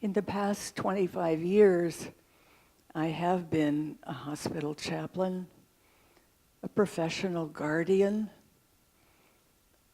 In the past 25 years, I have been a hospital chaplain, a professional guardian.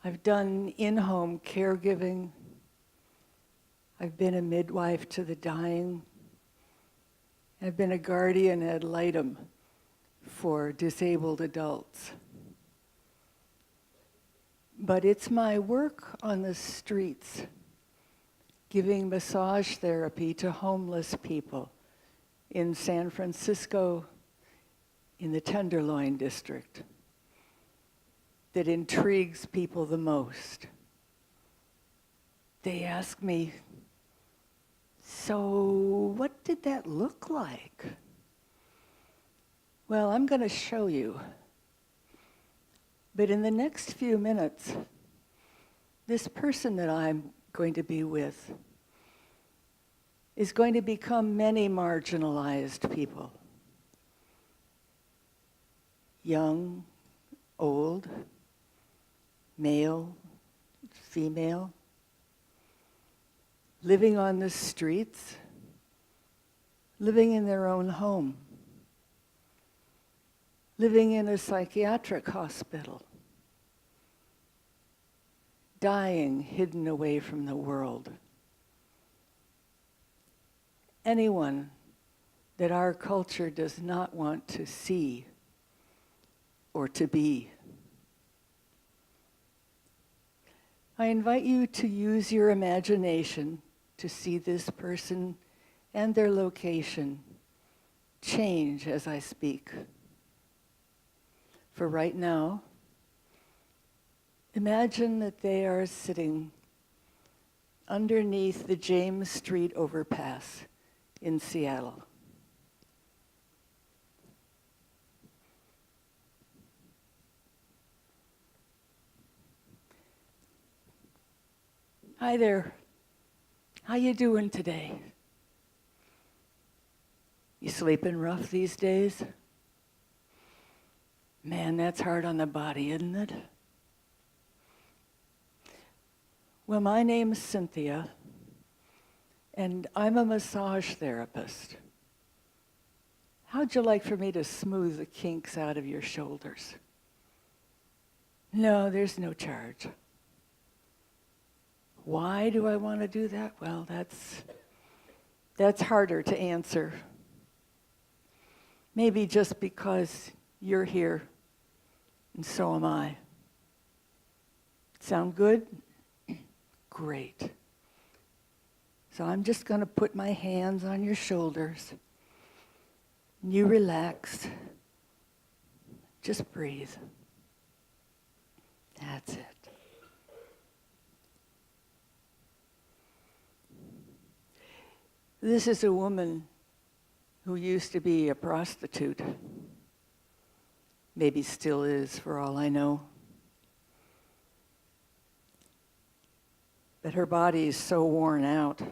I've done in-home caregiving. I've been a midwife to the dying. I've been a guardian ad litem for disabled adults. But it's my work on the streets, giving massage therapy to homeless people in San Francisco, in the Tenderloin district, that intrigues people the most. They ask me, so what did that look like? Well, I'm going to show you. But in the next few minutes, this person that I'm going to be with is going to become many marginalized people. Young, old, male, female, living on the streets, living in their own home, living in a psychiatric hospital, dying hidden away from the world. Anyone that our culture does not want to see or to be. I invite you to use your imagination to see this person and their location change as I speak. For right now, imagine that they are sitting underneath the James Street overpass in Seattle. Hi there. How you doing today? You sleeping rough these days? Man, that's hard on the body, isn't it? Well, my name's Cynthia, and I'm a massage therapist. How'd you like for me to smooth the kinks out of your shoulders? No, there's no charge. Why do I want to do that? Well, that's harder to answer. Maybe just because you're here, and so am I. Sound good? Great. So I'm just going to put my hands on your shoulders. You relax. Just breathe. That's it. This is a woman who used to be a prostitute. Maybe still is, for all I know. But her body is so worn out,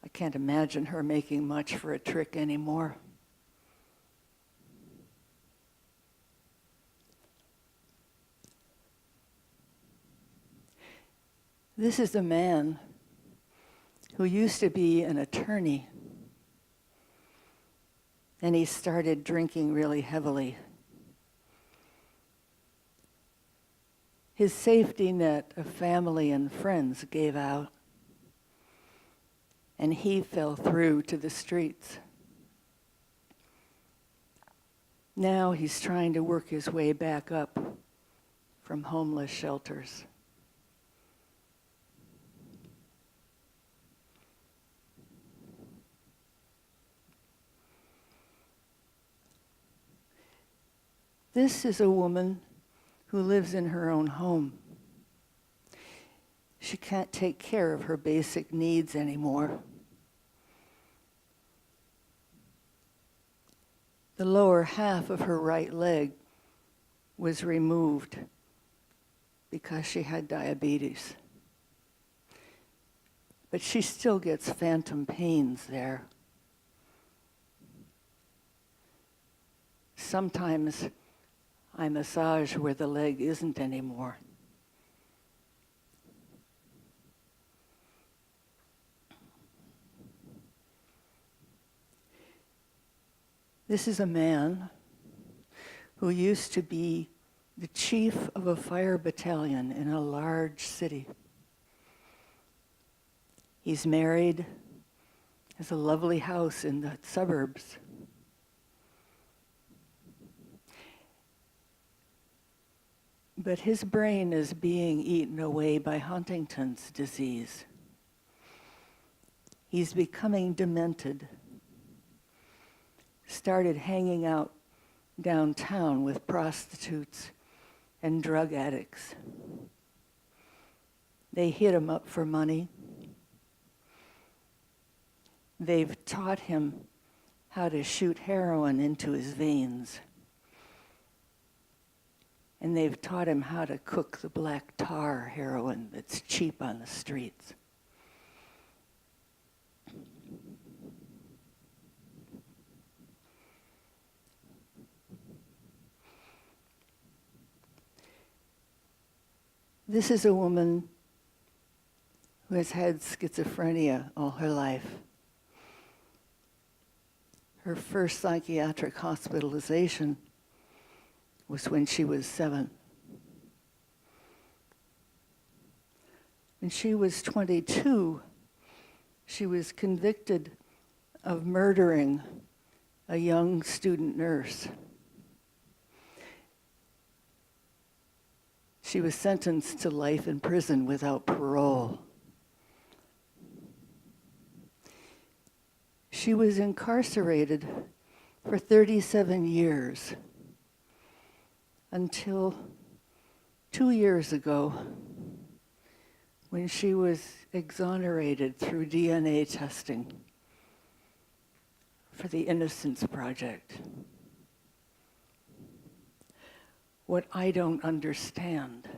I can't imagine her making much for a trick anymore. This is a man who used to be an attorney, and he started drinking really heavily. His safety net of family and friends gave out, and he fell through to the streets. Now he's trying to work his way back up from homeless shelters. This is a woman who lives in her own home. She can't take care of her basic needs anymore. The lower half of her right leg was removed because she had diabetes. But she still gets phantom pains there. Sometimes I massage where the leg isn't anymore. This is a man who used to be the chief of a fire battalion in a large city. He's married, has a lovely house in the suburbs. But his brain is being eaten away by Huntington's disease. He's becoming demented. Started hanging out downtown with prostitutes and drug addicts. They hit him up for money. They've taught him how to shoot heroin into his veins. And they've taught him how to cook the black tar heroin that's cheap on the streets. This is a woman who has had schizophrenia all her life. Her first psychiatric hospitalization was when she was 7. When she was 22, she was convicted of murdering a young student nurse. She was sentenced to life in prison without parole. She was incarcerated for 37 years until 2 years ago when she was exonerated through DNA testing for the Innocence Project. What I don't understand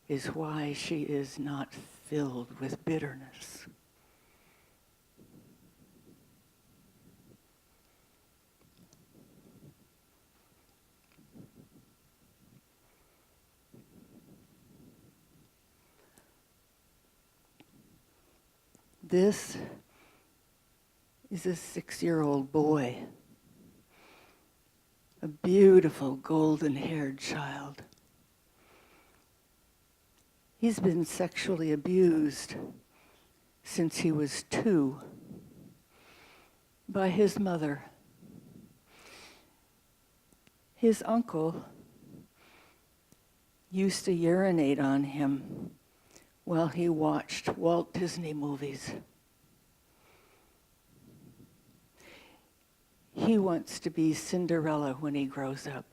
is why she is not filled with bitterness. This is a 6-year-old boy, a beautiful golden-haired child. He's been sexually abused since he was 2 by his mother. His uncle used to urinate on him while he watched Walt Disney movies. He wants to be Cinderella when he grows up.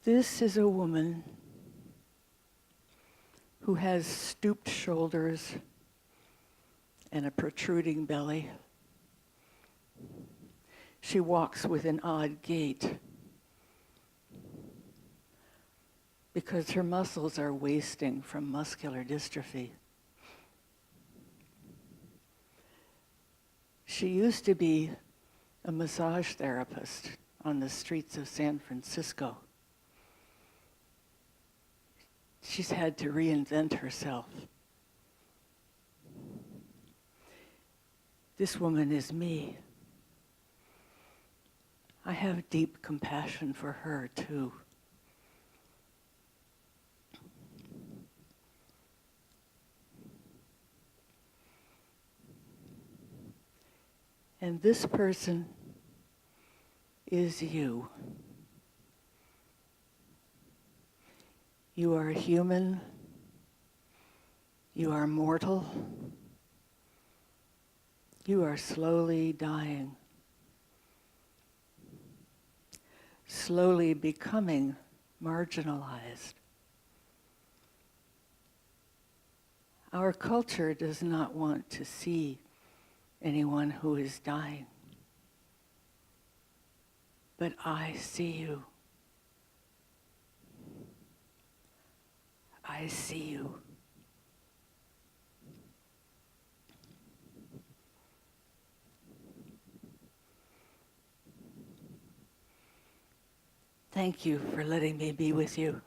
This is a woman who has stooped shoulders and a protruding belly. She walks with an odd gait because her muscles are wasting from muscular dystrophy. She used to be a massage therapist on the streets of San Francisco. She's had to reinvent herself. This woman is me. I have deep compassion for her, too. And this person is you. You are human. You are mortal. You are slowly dying. Slowly becoming marginalized. Our culture does not want to see anyone who is dying. But I see you. I see you. Thank you for letting me be with you.